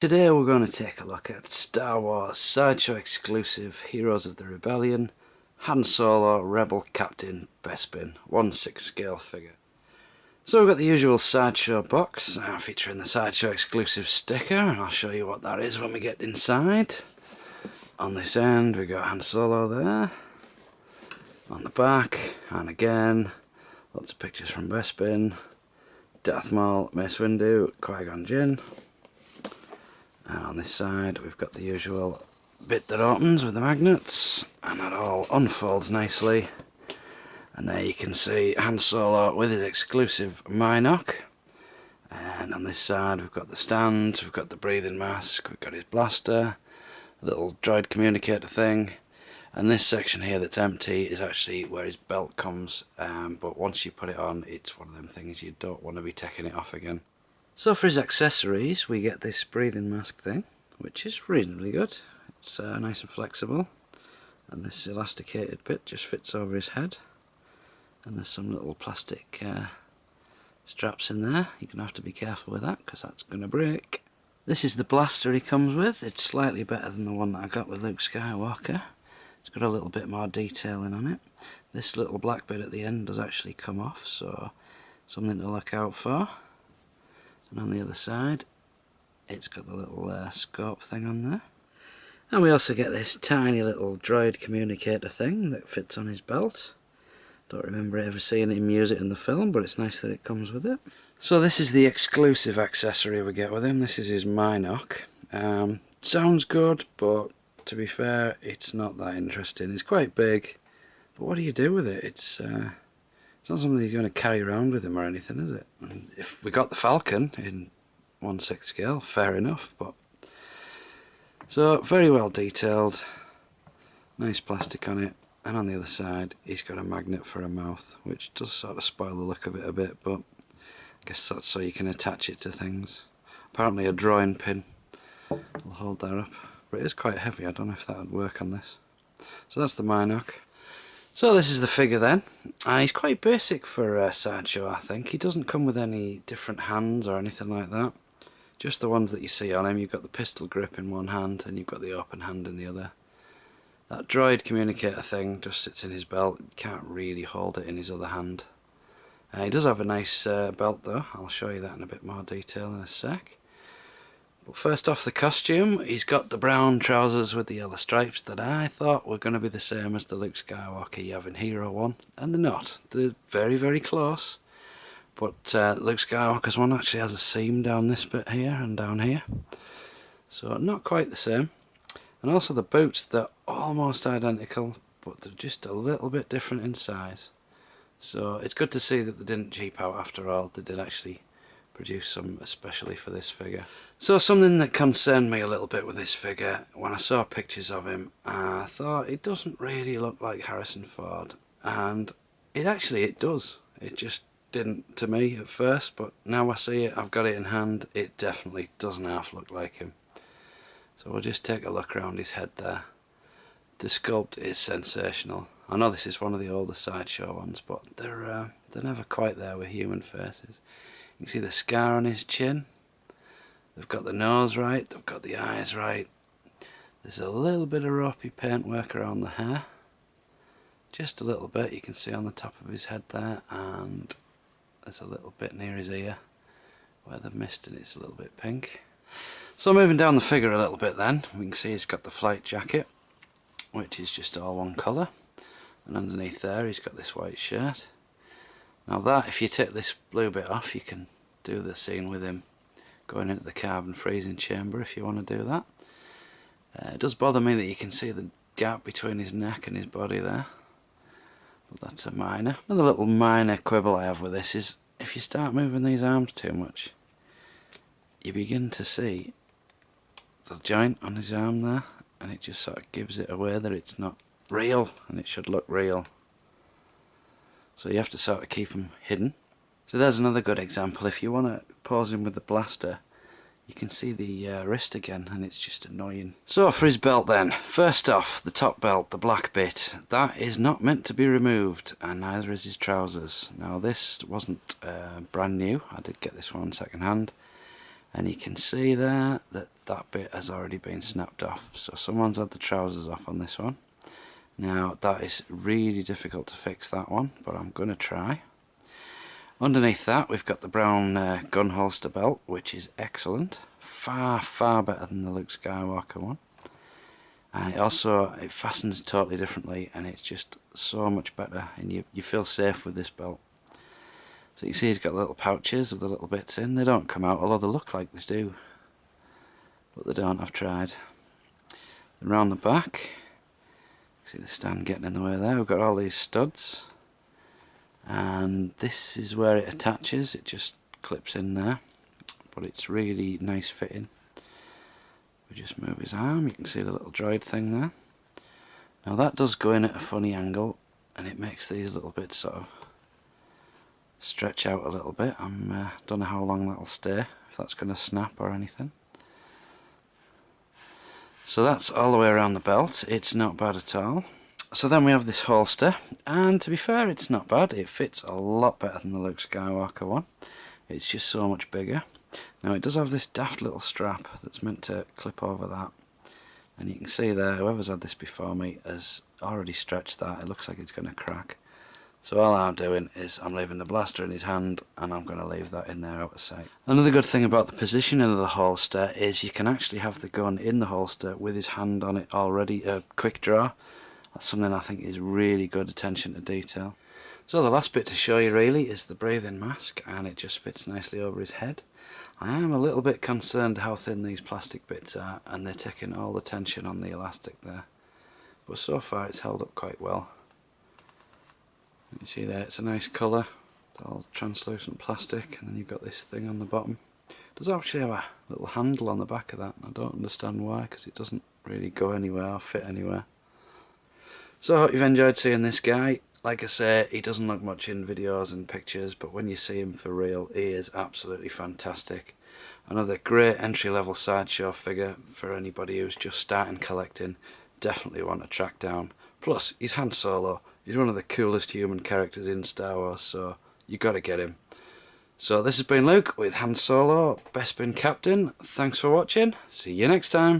Today we're going to take a look at Star Wars Sideshow exclusive Heroes of the Rebellion Han Solo Rebel Captain Bespin 1/6 scale figure. So we've got the usual Sideshow box featuring the Sideshow exclusive sticker, and I'll show you what that is when we get inside. On this end we got Han Solo there. On the back, and again, lots of pictures from Bespin, Darth Maul, Mace Windu, Qui-Gon Jinn. And on this side we've got the usual bit that opens with the magnets, and that all unfolds nicely. And there you can see Han Solo with his exclusive Mynock. And on this side we've got the stand, we've got the breathing mask, we've got his blaster, a little droid communicator thing. And this section here that's empty is actually where his belt comes, but once you put it on, it's one of them things you don't want to be taking it off again. So for his accessories we get this breathing mask thing, which is reasonably good. It's nice and flexible, and this elasticated bit just fits over his head, and there's some little plastic straps in there. You're going to have to be careful with that because that's going to break. This is the blaster he comes with. It's slightly better than the one that I got with Luke Skywalker. It's got a little bit more detailing on it. This little black bit at the end does actually come off, so something to look out for. And on the other side it's got the little scope thing on there. And we also get this tiny little droid communicator thing that fits on his belt. Don't remember ever seeing him use it in the film, but it's nice that it comes with it. So this is the exclusive accessory we get with him. This is his Mynock. Sounds good, but to be fair, it's not that interesting. It's quite big, but what do you do with it? It's not something he's going to carry around with him or anything, is it? And if we got the Falcon in 1/6 scale, fair enough. But so very well detailed, nice plastic on it, and on the other side he's got a magnet for a mouth, which does sort of spoil the look of it a bit, but I guess that's so you can attach it to things. Apparently a drawing pin will hold that up, but it is quite heavy. I don't know if that would work on this. So that's the Mynock. So this is the figure then, and he's quite basic for Sideshow, I think. He doesn't come with any different hands or anything like that. Just the ones that you see on him. You've got the pistol grip in one hand and you've got the open hand in the other. That droid communicator thing just sits in his belt. You can't really hold it in his other hand. He does have a nice belt though. I'll show you that in a bit more detail in a sec. But first off, the costume. He's got the brown trousers with the yellow stripes that I thought were going to be the same as the Luke Skywalker you have in Hero 1, and they're not. They're very, very close. But Luke Skywalker's one actually has a seam down this bit here and down here. So not quite the same. And also the boots, they're almost identical, but they're just a little bit different in size. So it's good to see that they didn't cheap out after all. They did actually produce some especially for this figure. So something that concerned me a little bit with this figure, when I saw pictures of him, I thought it doesn't really look like Harrison Ford, and it does. It just didn't to me at first, but now I see it, I've got it in hand, it definitely doesn't half look like him. So we'll just take a look around his head there. The sculpt is sensational. I know this is one of the older Sideshow ones, but they're never quite there with human faces. You can see the scar on his chin. They've got the nose right, they've got the eyes right. There's a little bit of ropey paintwork around the hair. Just a little bit, you can see on the top of his head there, and there's a little bit near his ear where they've missed it, it's a little bit pink. So moving down the figure a little bit then, we can see he's got the flight jacket, which is just all one colour. And underneath there he's got this white shirt. Now that, if you take this blue bit off, you can do the scene with him going into the carbon freezing chamber if you want to do that. It does bother me that you can see the gap between his neck and his body there, but that's a minor. Another little minor quibble I have with this is if you start moving these arms too much, you begin to see the joint on his arm there, and it just sort of gives it away that it's not real, and it should look real. So you have to sort of keep them hidden. So there's another good example. If you want to pose him with the blaster, you can see the wrist again, and it's just annoying. So for his belt then, first off, the top belt, the black bit, that is not meant to be removed, and neither is his trousers. Now this wasn't brand new, I did get this one second hand, And you can see there that that bit has already been snapped off. So someone's had the trousers off on this one. Now that is really difficult to fix, that one, but I'm going to try. Underneath that we've got the brown gun holster belt, which is excellent. Far, far better than the Luke Skywalker one. And it fastens totally differently, and it's just so much better, and you feel safe with this belt. So you can see he's got little pouches of the little bits in. They don't come out, although they look like they do, but they don't. I've tried. And around the back, see the stand getting in the way there. We've got all these studs, and this is where it attaches. It just clips in there, but it's really nice fitting. We just move his arm, you can see the little droid thing there. Now that does go in at a funny angle, and it makes these little bits sort of stretch out a little bit. Don't know how long that'll stay, if that's going to snap or anything. So that's all the way around the belt. It's not bad at all. So then we have this holster, and to be fair, it's not bad. It fits a lot better than the Luke Skywalker one. It's just so much bigger. Now it does have this daft little strap that's meant to clip over that, and you can see there, whoever's had this before me has already stretched that. It looks like it's going to crack. So all I'm doing is I'm leaving the blaster in his hand, and I'm going to leave that in there out of sight. Another good thing about the positioning of the holster is you can actually have the gun in the holster with his hand on it already, a quick draw. That's something I think is really good attention to detail. So the last bit to show you really is the breathing mask, and it just fits nicely over his head. I am a little bit concerned how thin these plastic bits are, and they're taking all the tension on the elastic there. But so far it's held up quite well. You can see there, it's a nice colour. It's all translucent plastic, and then you've got this thing on the bottom. It does actually have a little handle on the back of that, and I don't understand why, because it doesn't really go anywhere or fit anywhere. So I hope you've enjoyed seeing this guy. Like I say, he doesn't look much in videos and pictures, but when you see him for real, he is absolutely fantastic. Another great entry-level Sideshow figure for anybody who's just starting collecting. Definitely want to track down. Plus, he's Han Solo. He's one of the coolest human characters in Star Wars, so you got to get him. So this has been Luke with Han Solo, Bespin Captain. Thanks for watching. See you next time.